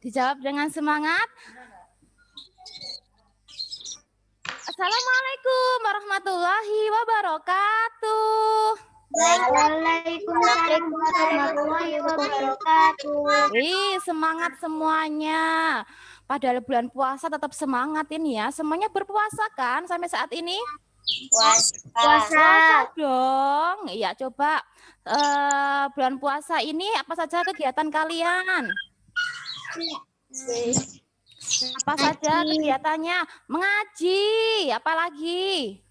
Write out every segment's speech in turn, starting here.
Dijawab dengan semangat. Assalamualaikum warahmatullahi wabarakatuh. Waalaikumsalam warahmatullahi wabarakatuh. Semangat semuanya. Padahal bulan puasa tetap semangat ini ya. Semuanya berpuasa kan sampai saat ini? Puasa dong. Iya, coba bulan puasa ini apa saja kegiatan kalian? Apa saja kegiatannya? Mengaji, apalagi?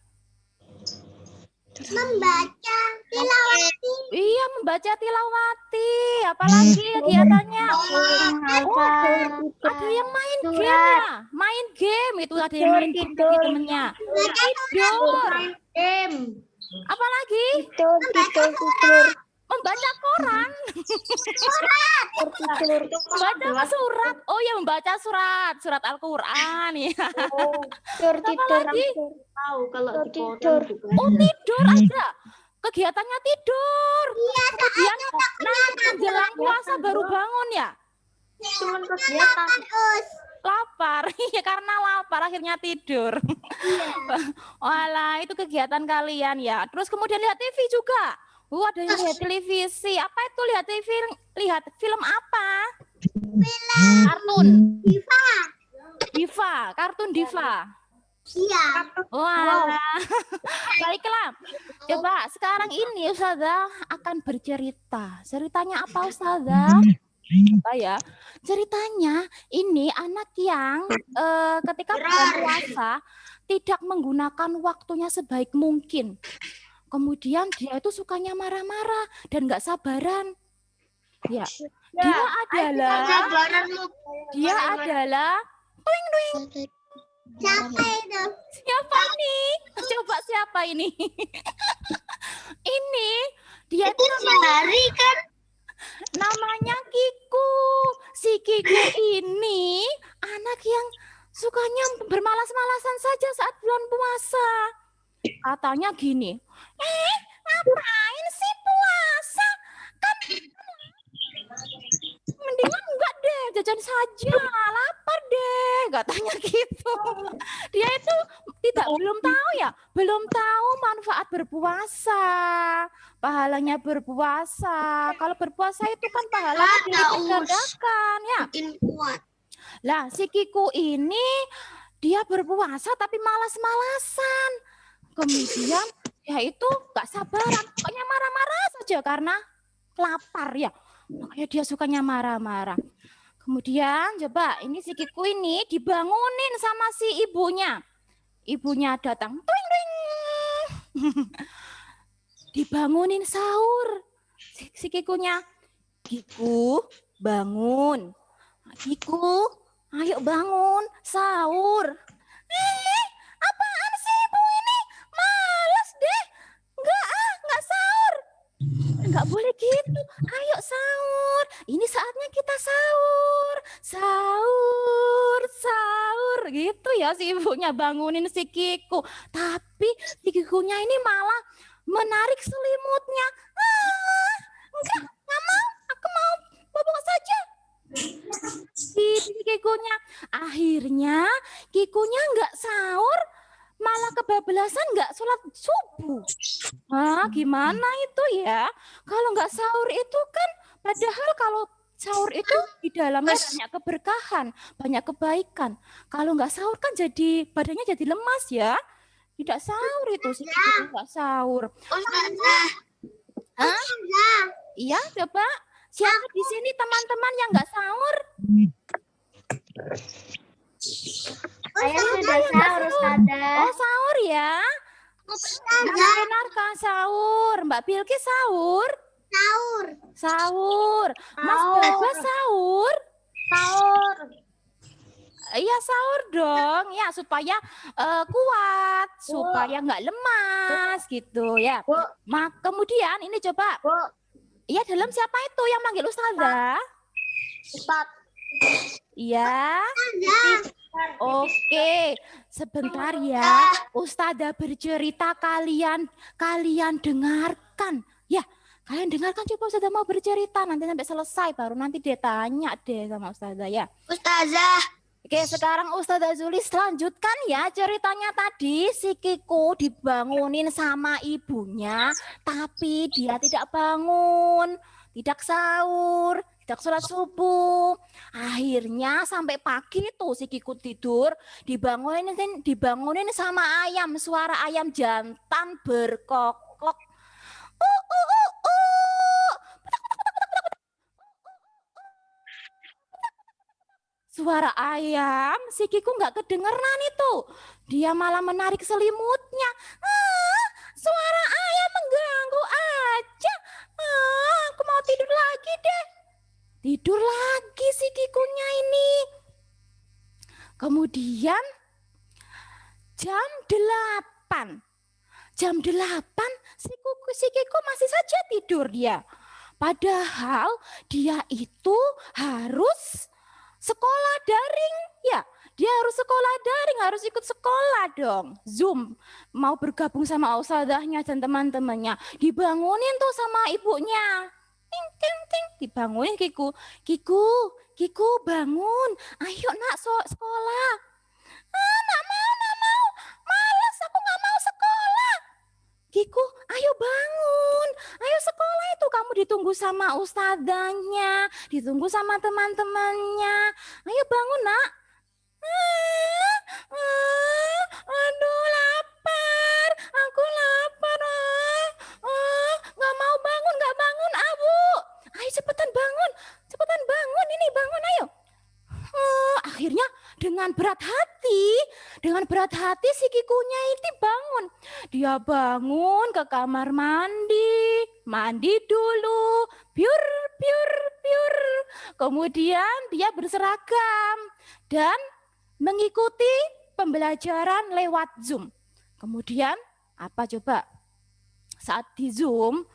Membaca tilawati. Iya, membaca tilawati. Apalagi kegiatannya? Ada yang main game ya? Main game itu ada yang main game bagi temennya. Tidur. Apalagi? Tidur. Membaca koran. Membaca surat. Oh ya, membaca surat Al-Qur'an ya. Apa lagi? Tahu kalau tidur. Oh, tidur ada. Kegiatannya tidur. Kemudian nanti menjelang puasa baru bangun ya. Cuman kegiatan. Lapar. Iya, karena lapar akhirnya tidur. Walah, itu kegiatan kalian ya. Terus kemudian lihat TV juga. Ada yang lihat televisi. Apa itu lihat TV? Lihat film apa? Kartun. Diva, kartun Diva. Iya. Wah, baiklah. Coba sekarang ini Ustazah akan bercerita. Ceritanya apa Ustazah? Apa ya? Ceritanya ini anak yang ketika bulan puasa tidak menggunakan waktunya sebaik mungkin. Kemudian dia itu sukanya marah-marah dan nggak sabaran. Ya, dia adalah twing. Siapa itu? Siapa nih? Coba siapa ini? Ini dia itu kan? namanya Kiku. Si Kiku ini anak yang sukanya bermalas-malasan saja saat bulan puasa. Katanya gini, ngapain sih puasa? Kan mendingan enggak deh, jajan saja, lapar deh, katanya gitu. Dia itu belum tahu manfaat berpuasa, pahalanya berpuasa. Kalau berpuasa itu kan pahalanya dilipat gandakan ya. Lah si Kiku ini dia berpuasa tapi malas-malasan. Kemudian ya itu nggak sabaran, pokoknya marah-marah saja karena lapar ya. Makanya dia sukanya marah-marah. Kemudian coba ini si Kiku ini dibangunin sama si ibunya. Ibunya datang, twing. Dibangunin sahur. Si Kikunya, Kiku bangun. Kiku, ayo bangun sahur. Apaan sih ibu ini? Males deh. Enggak sahur. Enggak boleh gitu. Ayo sahur. Ini saatnya kita sahur. Sahur gitu ya si ibunya bangunin si Kiku. Tapi si Kikunya ini malah menarik selimutnya. Enggak mau. Aku mau bobok saja. Si Kikunya. Akhirnya Kikunya enggak sahur, malah kebablasan enggak sholat subuh. Gimana itu ya? Kalau enggak sahur itu kan, padahal kalau sahur itu di dalamnya banyak keberkahan, banyak kebaikan. Kalau enggak sahur kan jadi badannya jadi lemas ya. Tidak sahur itu sih, enggak sahur. Iya, coba. Siapa di sini teman-teman yang enggak sahur? Saya sudah sahur, Ustazah. Oh, sahur ya. Benarkah sahur? Mbak Bilki sahur? Sahur. Mas Baba sahur? Iya sahur dong ya supaya kuat, supaya nggak lemas gitu ya. Kemudian ini coba. Iya dalam siapa itu yang manggil Ustazah? Iya. Oke, sebentar ya. Ustazah bercerita kalian dengarkan. Ya, Kalian dengarkan coba Ustazah mau bercerita, nanti sampai selesai baru nanti dia tanya deh sama Ustazah ya. Ustazah. Oke, sekarang Ustazah Zulis lanjutkan ya ceritanya tadi. Si Kiku dibangunin sama ibunya, tapi dia tidak bangun, tidak sahur, tidak sholat subuh. Akhirnya sampai pagi tuh si Kiku tidur, dibangunin sama ayam, suara ayam jantan berkokok. Suara ayam, si Kiku nggak kedengeran itu. Dia malah menarik selimutnya. Suara ayam mengganggu aja. Aku mau tidur lagi deh. Tidur lagi si Kikunya ini. Kemudian jam 8. Jam 8 si Kiku masih saja tidur dia. Padahal dia itu harus sekolah daring ya. Dia harus sekolah daring, harus ikut sekolah dong. Zoom, mau bergabung sama ustazahnya dan teman-temannya. Dibangunin tuh sama ibunya. Ting, ting, ting. Dibangunin Kiku. Kiku bangun. Ayo nak sekolah. Nak mau. Malas, aku nggak mau sekolah. Kiku, ayo bangun. Ayo sekolah itu. Kamu ditunggu sama ustazahnya. Ditunggu sama teman-temannya. Ayo bangun nak. Aduh lapar. Aku lapar. Nggak mau bangun, Bu. Ayo cepetan bangun. Ini bangun ayo. Akhirnya dengan berat hati si Kikunya ini bangun. Dia bangun ke kamar mandi dulu, piur. Kemudian dia berseragam dan mengikuti pembelajaran lewat Zoom. Kemudian apa coba? Saat di Zoom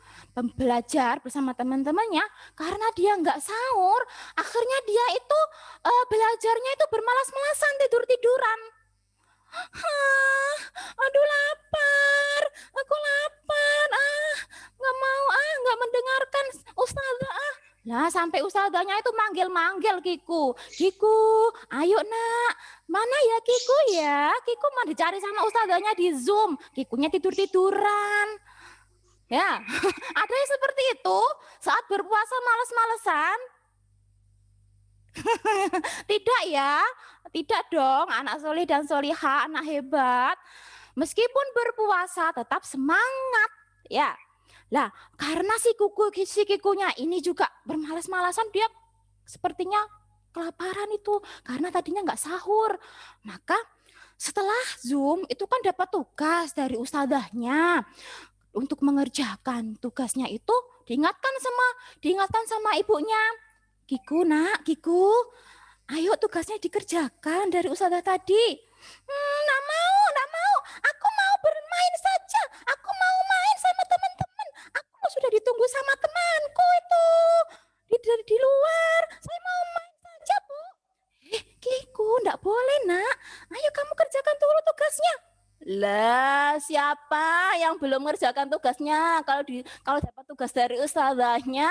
belajar bersama teman-temannya, karena dia nggak sahur, akhirnya dia itu belajarnya itu bermalas-malasan, tidur-tiduran. Aduh lapar, aku lapar, nggak mendengarkan ustazah. Lah sampai ustazahnya itu manggil Kiku, ayo nak, mana ya Kiku ya? Kiku mau dicari sama ustazahnya di Zoom, Kikunya tidur-tiduran. Ya, ada yang seperti itu saat berpuasa malas-malesan? Tidak ya, tidak dong, anak soleh dan solihah, anak hebat. Meskipun berpuasa tetap semangat, ya. Lah, karena si Kikunya ini juga bermalas-malasan, dia sepertinya kelaparan itu karena tadinya nggak sahur. Maka setelah Zoom itu kan dapat tugas dari ustazahnya. Untuk mengerjakan tugasnya itu diingatkan sama ibunya. Kiku, ayo tugasnya dikerjakan dari ustazah tadi. Nggak mau. Aku mau bermain saja. Aku mau main sama teman-teman. Aku sudah ditunggu sama temanku itu di luar. Saya mau main saja, Bu. Kiku, nggak boleh nak. Ayo kamu kerjakan dulu tugasnya. Lah, siapa yang belum mengerjakan tugasnya? Kalau dapat tugas dari ustazahnya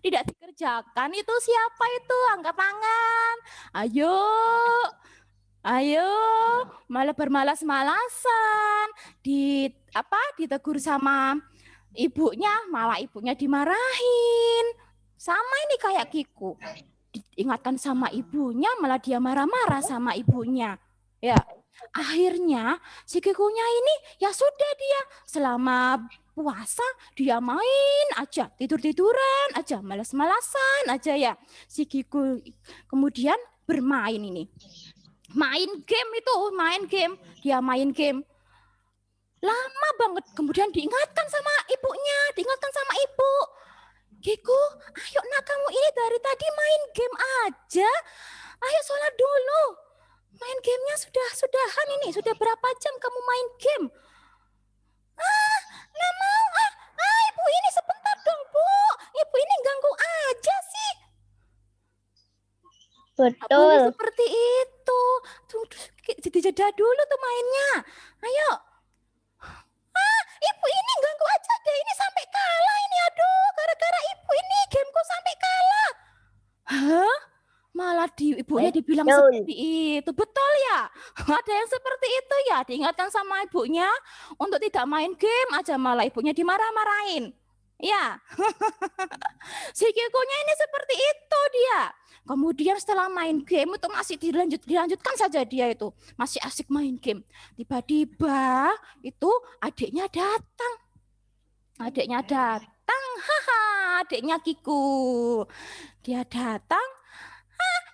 tidak dikerjakan, itu siapa itu? Angkat tangan. Ayo, malah bermalas-malasan. Ditegur sama ibunya, malah ibunya dimarahin. Sama ini kayak Kiku. Diingatkan sama ibunya, malah dia marah-marah sama ibunya. Ya. Akhirnya si Kikunya ini ya sudah, dia selama puasa dia main aja, tidur-tiduran aja, malas-malasan aja ya. Si Kiku kemudian bermain ini. Main game. Dia main game. Lama banget, kemudian diingatkan sama ibunya, ibu. Kiku, ayo nak, kamu ini dari tadi main game aja. Ayo sholat dulu. Main gamenya sudahan ini. Sudah berapa jam kamu main game? Nggak mau. Ibu ini sebentar dong, Bu. Ibu ini ganggu aja sih. Betul. Seperti itu. Dijeda dulu tuh mainnya. Ayo. Ibu ini ganggu aja deh. Ini sampai kalah ini. Aduh, gara-gara ibu ini gameku sampai kalah. Hah? Malah ibunya dibilang seperti itu. Betul ya? Ada yang seperti itu ya, diingatkan sama ibunya untuk tidak main game aja, malah ibunya dimarah-marahin. Ya, si Kikunya ini seperti itu dia. Kemudian setelah main game itu masih dilanjutkan saja dia itu. Masih asik main game. Tiba-tiba itu adiknya datang. Haha, adiknya Kiku. Dia datang.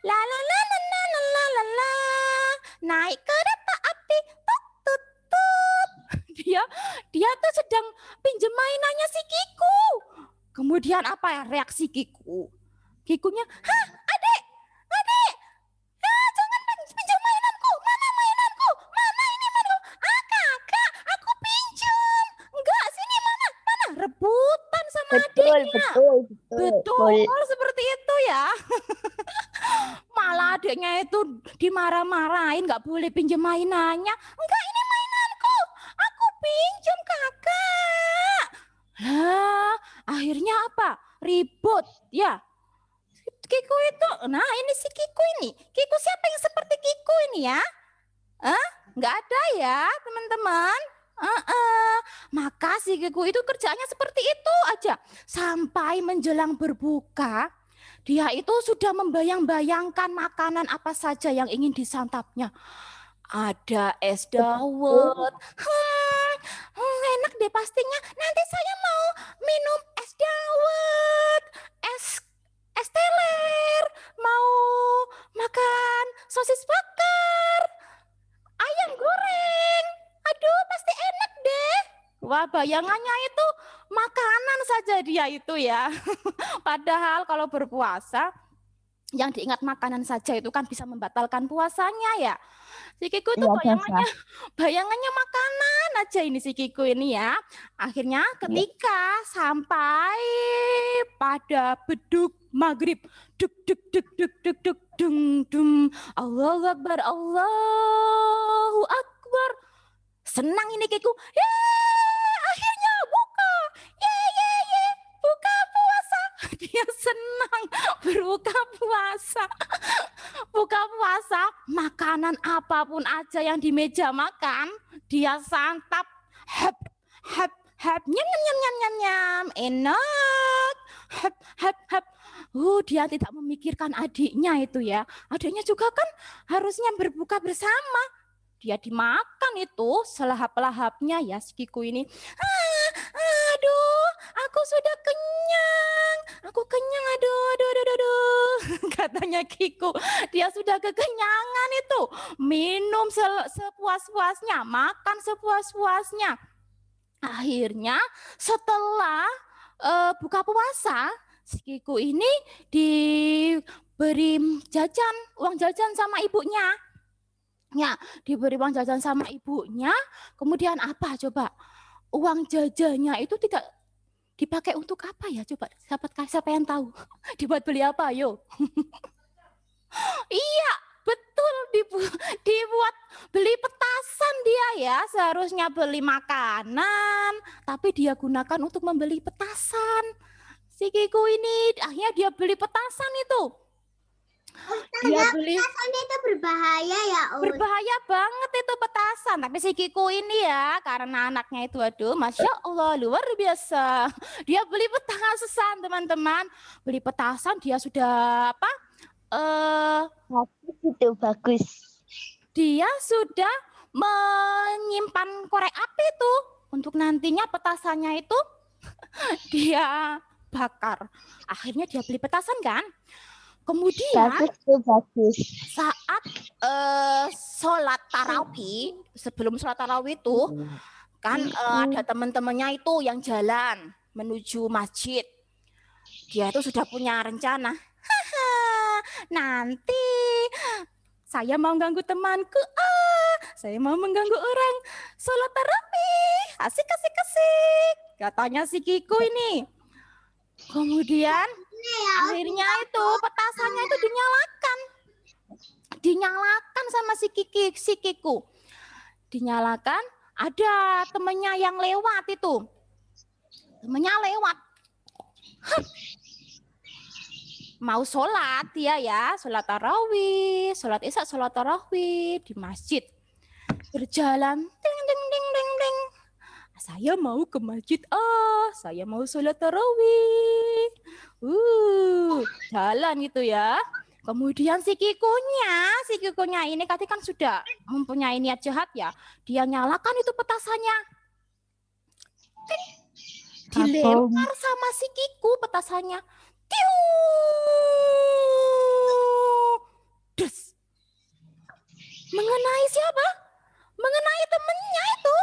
La la la la la la la la. Naik kereta api. Tut tut tut. Dia tuh sedang pinjam mainannya si Kiku. Kemudian apa ya reaksi Kiku? Kikunya, "Hah, adik, ya, jangan pinjam mainanku. Mana mainanku? Mana ini mainanku? Ah, kakak, aku pinjam. Enggak, sini mana? Rebutan sama adiknya. Betul, seperti itu ya. Malah adiknya itu dimarah-marahin, nggak boleh pinjam mainannya. Enggak, ini mainanku. Aku pinjam kakak. Lah, akhirnya apa? Ribut, ya. Kiku itu, nah ini si Kiku ini. Kiku siapa yang seperti Kiku ini ya? Nggak ada ya teman-teman. Maka si Kiku itu kerjanya seperti itu aja. Sampai menjelang berbuka, dia itu sudah membayang-bayangkan makanan apa saja yang ingin disantapnya. Ada es dawet. Enak deh pastinya. Nanti saya mau minum es dawet, es teler, mau makan sosis bakar, ayam goreng. Aduh, pasti enak deh. Wah, bayangannya itu makanan saja dia itu ya. Padahal kalau berpuasa, yang diingat makanan saja itu kan bisa membatalkan puasanya ya. Si Kiku itu bayangannya makanan aja ini si Kiku ini ya. Akhirnya ketika sampai pada beduk maghrib, duk duk duk duk duk duk dung dung, Allahu Akbar, Allahu Akbar. Senang ini Kiku. Akhirnya buka. Buka puasa. Dia senang berbuka puasa. Buka puasa, makanan apapun aja yang di meja makan, dia santap. Nyam nyam nyam nyam nyam nyam. Enak. Dia tidak memikirkan adiknya itu ya. Adiknya juga kan harusnya berbuka bersama. Dia dimakan itu selahap-lahapnya ya si Kiku ini. Aduh, aku sudah kenyang. Aku kenyang, aduh. Katanya Kiku, dia sudah kekenyangan itu. Minum sepuas-puasnya, makan sepuas-puasnya. Akhirnya setelah buka puasa, si Kiku ini diberi uang jajan sama ibunya. Ya, diberi uang jajan sama ibunya, kemudian apa coba? Uang jajannya itu tidak dipakai untuk apa ya? Coba siapa yang tahu? Dibuat beli apa, yo? Iya, betul, dibuat beli petasan dia ya. Seharusnya beli makanan, tapi dia gunakan untuk membeli petasan. Si Kiku ini akhirnya dia beli petasan itu. Dia beli petasan itu berbahaya ya, berbahaya banget itu petasan. Tapi si Kiku ini ya, karena anaknya itu aduh, Masya Allah, luar biasa. Dia beli petasan teman-teman. Beli petasan dia sudah apa? Itu bagus. Dia sudah menyimpan korek api itu untuk nantinya petasannya itu dia bakar. Akhirnya dia beli petasan kan? Kemudian bagus. Saat sholat tarawih, sebelum sholat tarawih itu kan ada teman-temannya itu yang jalan menuju masjid. Dia itu sudah punya rencana. Nanti saya mau ganggu temanku. Saya mau mengganggu orang sholat tarawih. Asik. Katanya si Kiku ini. Kemudian akhirnya itu petasannya itu dinyalakan sama si Kiku. Dinyalakan, ada temennya yang lewat itu. Temennya lewat. Mau sholat dia ya, sholat tarawih, sholat isya, sholat tarawih di masjid. Berjalan, ding ding ding ding ding. Saya mau ke masjid, saya mau sholat tarawih. Jalan itu ya. Kemudian si Kikunya ini tadi kan sudah mempunyai niat jahat ya. Dia nyalakan itu petasannya. Dilempar sama si Kiku petasannya. Des. Mengenai siapa? Mengenai temannya itu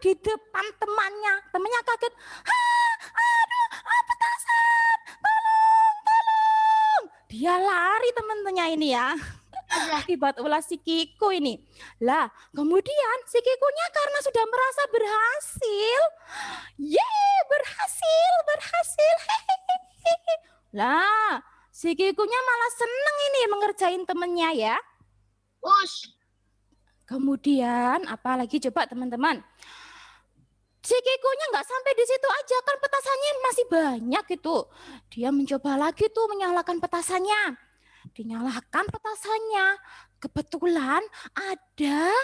di depan temannya. Temannya kaget. Aduh, petasan. Tolong. Dia lari teman-temannya ini ya. Akibat ulah si Kiku ini. Lah, kemudian si Kikunya karena sudah merasa berhasil. Berhasil. Lah, si Kikunya malah seneng ini mengerjain temennya ya. Kemudian apalagi coba teman-teman. Si Kikunya nggak sampai di situ aja, kan petasannya masih banyak itu. Dia mencoba lagi tuh menyalakan petasannya. Dinyalakan petasannya. Kebetulan ada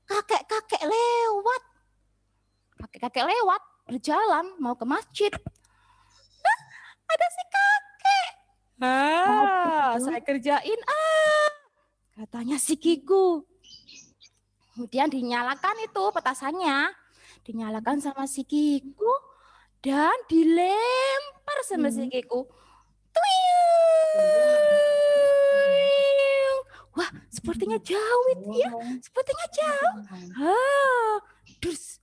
kakek-kakek lewat. Kakek-kakek lewat berjalan mau ke masjid. Ada si kakek. Saya kerjain katanya si Kiku. Kemudian dinyalakan itu petasannya. Dinyalakan sama si Kiku dan dilempar sama si Kiku. Wah, sepertinya jauh itu ya. Sepertinya jauh. Dus.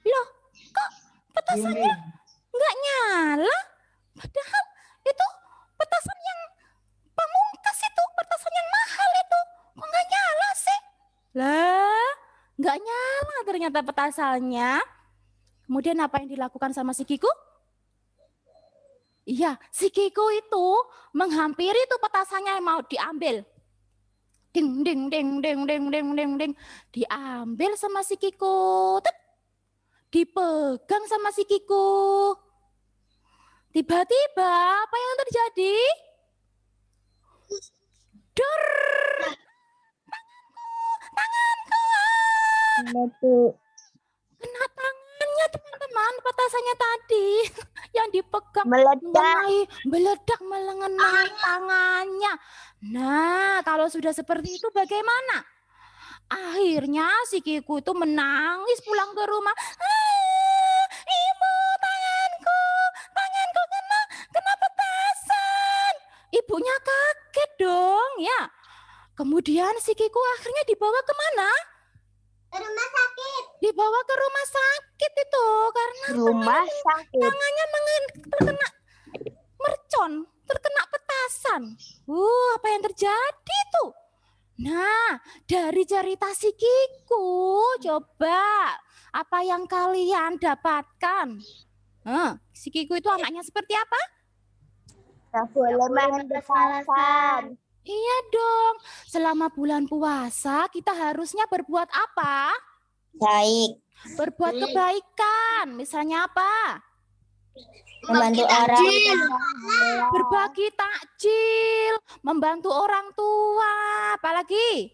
Loh, kok petasannya nggak nyala? Padahal itu petasan yang pamungkas itu, petasan yang mahal itu. Kok nggak nyala sih? Lah, nggak nyala ternyata petasannya. Kemudian apa yang dilakukan sama si Kiku? Iya, si Kiku itu menghampiri itu petasannya yang mau diambil. Ding ding ding ding ding ding ding ding. Diambil sama si Kiku. Dipegang sama si Kiku. Tiba-tiba apa yang terjadi? Dor! Tanganku. Kena tangannya teman-teman, petasannya tadi yang dipegang meledak mengenai tangannya. Nah, kalau sudah seperti itu bagaimana? Akhirnya si Kiku itu menangis pulang ke rumah. Ibu, tanganku kena petasan. Ibunya kaget dong ya. Kemudian si Kiku akhirnya dibawa kemana? Rumah sakit. Dibawa ke rumah sakit itu karena tangannya terkena mercon, terkena petasan. Apa yang terjadi tuh? Nah, dari cerita si Kiku, coba apa yang kalian dapatkan? Si Kiku itu anaknya seperti apa? Tak boleh main petasan. Iya dong, selama bulan puasa kita harusnya berbuat apa? Baik. Berbuat kebaikan, misalnya apa? Membantu orang. Berbagi takjil, membantu orang tua, apalagi?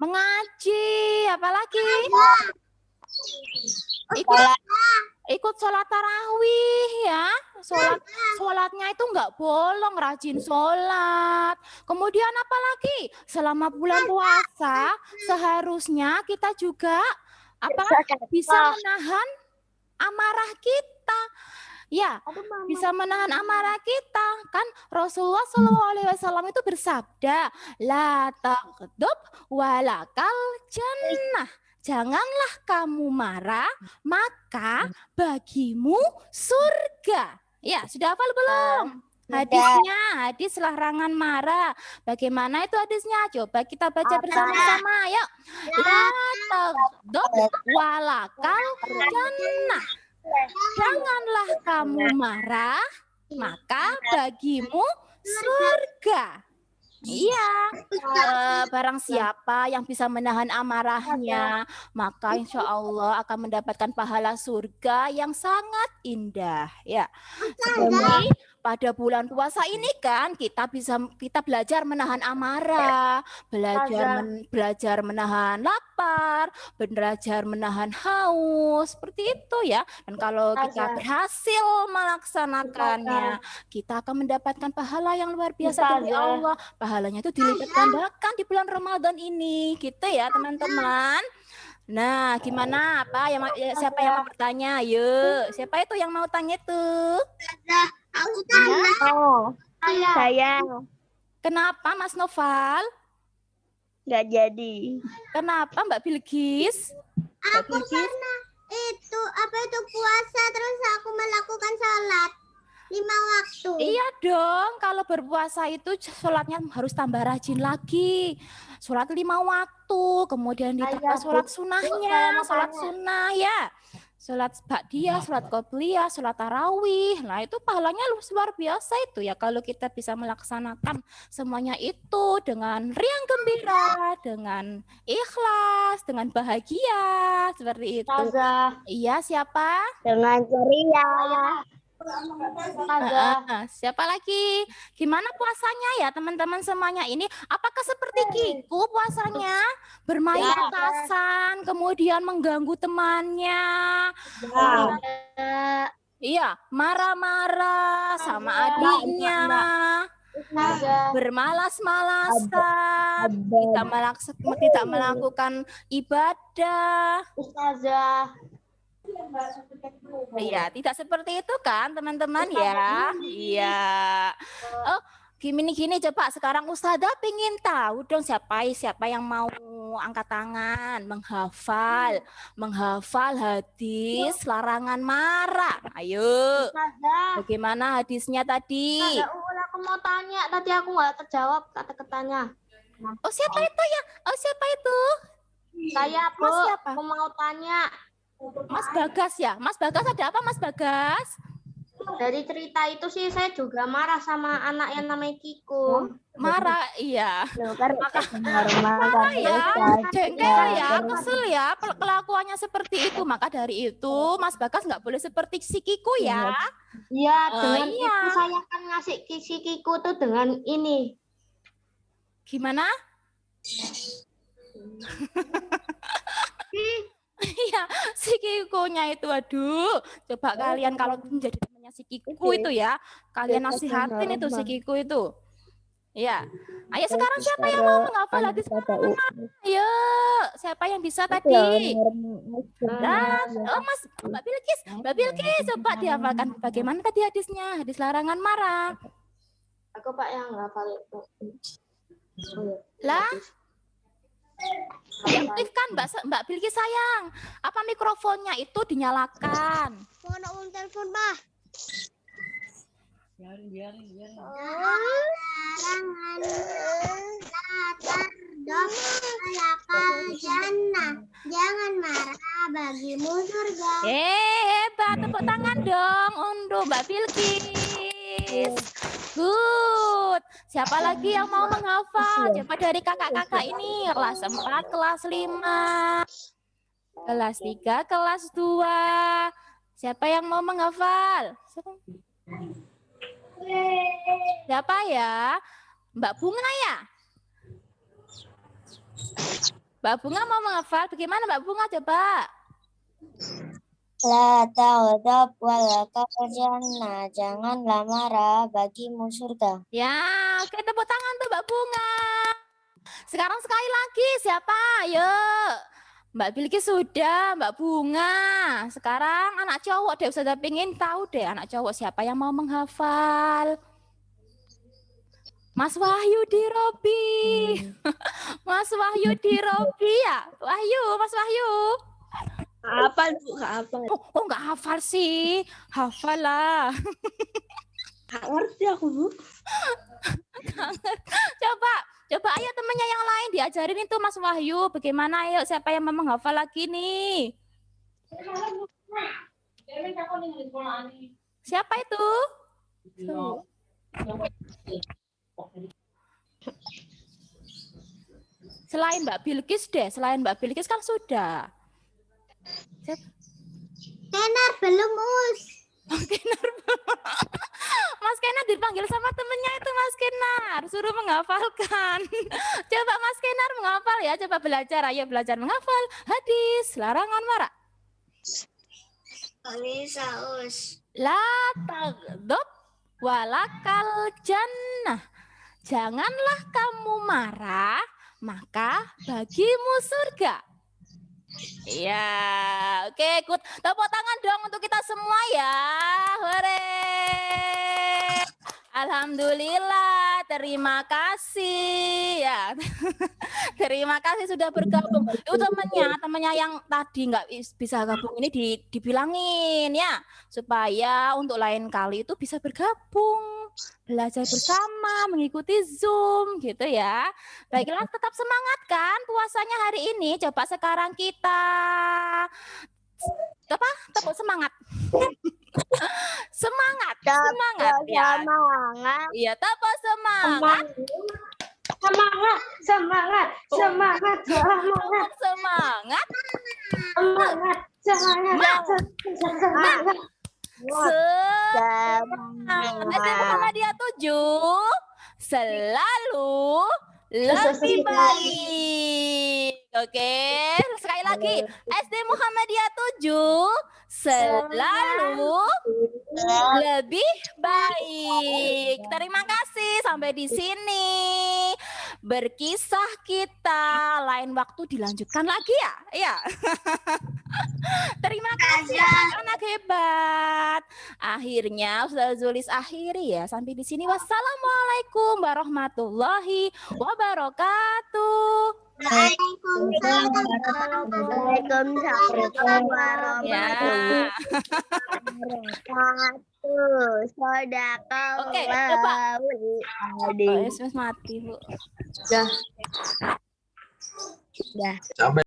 Mengaji, apalagi? Ikut sholat tarawih ya. Sholatnya itu nggak bolong, rajin sholat. Kemudian apalagi? Selama bulan puasa seharusnya kita juga bisa menahan amarah kita. Ya, bisa menahan amarah kita. Kan Rasulullah SAW itu bersabda, la taghdab walakal jannah. Janganlah kamu marah, maka bagimu surga. Ya, sudah hafal belum? Hadisnya, hadis larangan marah. Bagaimana itu hadisnya? Coba kita baca bersama-sama. Yuk. La taghdab walakal jannah. Janganlah kamu marah, maka bagimu surga. Iya, barang siapa yang bisa menahan amarahnya, maka insya Allah akan mendapatkan pahala surga yang sangat indah. Ya, seperti pada bulan puasa ini kan kita belajar menahan amarah, belajar menahan lapar, belajar menahan haus, seperti itu ya. Dan kalau kita berhasil melaksanakannya, kita akan mendapatkan pahala yang luar biasa dari Allah. Pahalanya itu dilipat gandakan di bulan Ramadan ini, gitu ya teman-teman. Nah, gimana? Siapa yang mau bertanya? Yuk, siapa itu yang mau tanya tuh? Aku tanya. Saya. Kenapa Mas Noval? Nggak jadi. Kenapa Mbak Bilgis? Aku karena itu puasa terus aku melakukan sholat 5 waktu. Iya dong, kalau berpuasa itu sholatnya harus tambah rajin lagi. Sholat 5 waktu, kemudian ditambah sholat sunahnya, sholat sunnah ya. Sholat ba'diyah, sholat qobliyah, sholat tarawih. Nah itu pahalanya luar biasa itu ya. Kalau kita bisa melaksanakan semuanya itu dengan riang gembira, dengan ikhlas, dengan bahagia. Seperti itu. Iya, siapa? Dengan ceria. Siapa lagi? Gimana puasanya ya teman-teman semuanya ini? Apakah seperti Kiku puasanya? Bermain petasan, kemudian mengganggu temannya. Iya, marah-marah sama adiknya. Bermalas-malasan, tidak melakukan ibadah. Iya, tidak seperti itu kan teman-teman ya. Iya. Oh, gini coba sekarang Ustazah pengen tahu dong siapa yang mau angkat tangan menghafal hadis larangan marah. Ayo. Bagaimana hadisnya tadi? Aku mau tanya, tadi aku nggak terjawab kata-katanya. Oh, siapa itu ya? Oh, siapa itu? Saya, Bu. Siapa? Aku mau tanya. Mas Bagas ya? Mas Bagas ada apa Mas Bagas? Dari cerita itu sih saya juga marah sama anak yang namanya Kiko. Marah, iya. Marah ya, jengkel ya, kesel ya kelakuannya seperti itu. Maka dari itu Mas Bagas nggak boleh seperti si Kiko ya. Iya, dengan itu saya akan ngasih si Kiko tuh dengan ini. Gimana? Iya, si Kiko-nya itu, aduh. Coba kalian kalau menjadi temannya si Kiko itu ya, kalian nasihatin itu si Kiko itu. Iya. Ayo sekarang siapa yang mau menghafal hadis? Ayo, siapa yang bisa tadi? Mbak Bilkis, coba dihafalkan bagaimana tadi hadisnya, hadis larangan marah. Aku Pak yang hafal itu. Lah? Diaktifkan Mbak Bilkis sayang. Apa mikrofonnya itu dinyalakan? Mau telepon Pak. Biarin. Jangan marah, bagimu surga. Hebat, tepuk tangan dong untuk Mbak Bilkis. Good. Siapa lagi yang mau menghafal? Coba dari kakak-kakak ini, kelas 4, kelas 5, kelas 3, kelas 2. Siapa yang mau menghafal? Siapa ya? Mbak Bunga ya? Mbak Bunga mau menghafal? Bagaimana Mbak Bunga coba? La taghdab wala jannah, janganlah marah, bagimu surga. Ya, oke, tepuk tangan tuh Mbak Bunga. Sekarang sekali lagi siapa? Ayo. Mbak Bilkis sudah, Mbak Bunga. Sekarang anak cowok deh, sudah pengen tahu deh anak cowok siapa yang mau menghafal. Mas Wahyu di Robi. Mas Wahyu di Robi ya? Wahyu, Mas Wahyu. Hafal Bu, hafal. Oh, nggak hafal sih. Hafal lah. Nggak ngerti aku Bu. Coba ayo temannya yang lain diajarin itu Mas Wahyu. Bagaimana ayo siapa yang mau menghafal lagi nih? Siapa itu? Selain Mbak Bilkis deh, selain Mbak Bilkis kan sudah. Kenar belum, Us. Kenar. Mas Kenar dipanggil sama temennya itu Mas Kenar, suruh menghafalkan. Coba Mas Kenar menghafal ya, coba belajar, ayo belajar menghafal hadis larangan marah. Bisa, Us. La taghdab walakal jannah. Janganlah kamu marah, maka bagimu surga. Iya, oke, ikut tepuk tangan dong untuk kita semua ya. Hore. Alhamdulillah, terima kasih ya. Terima kasih sudah bergabung. Itu temannya yang tadi nggak bisa gabung ini dibilangin ya, supaya untuk lain kali itu bisa bergabung, belajar bersama, mengikuti Zoom gitu ya. Baiklah, tetap semangat kan puasanya hari ini. Coba sekarang kita tepuk semangat. Semangat ya. Iya, tepuk semangat. Semangat. Semangat. Semangat. SD Muhammadiyah 7 selalu lebih baik. Oke, sekali lagi. SD Muhammadiyah 7 selalu lebih baik. Terima kasih sampai di sini. Berkisah kita lain waktu dilanjutkan lagi ya. Iya. Terima kasih anak hebat. Akhirnya Ustaz Zulis akhiri ya. Sampai di sini. Wassalamualaikum warahmatullahi wabarakatuh. Waalaikumsalam warahmatullahi wabarakatuh. Oke, coba. Mati, Bu. Sudah.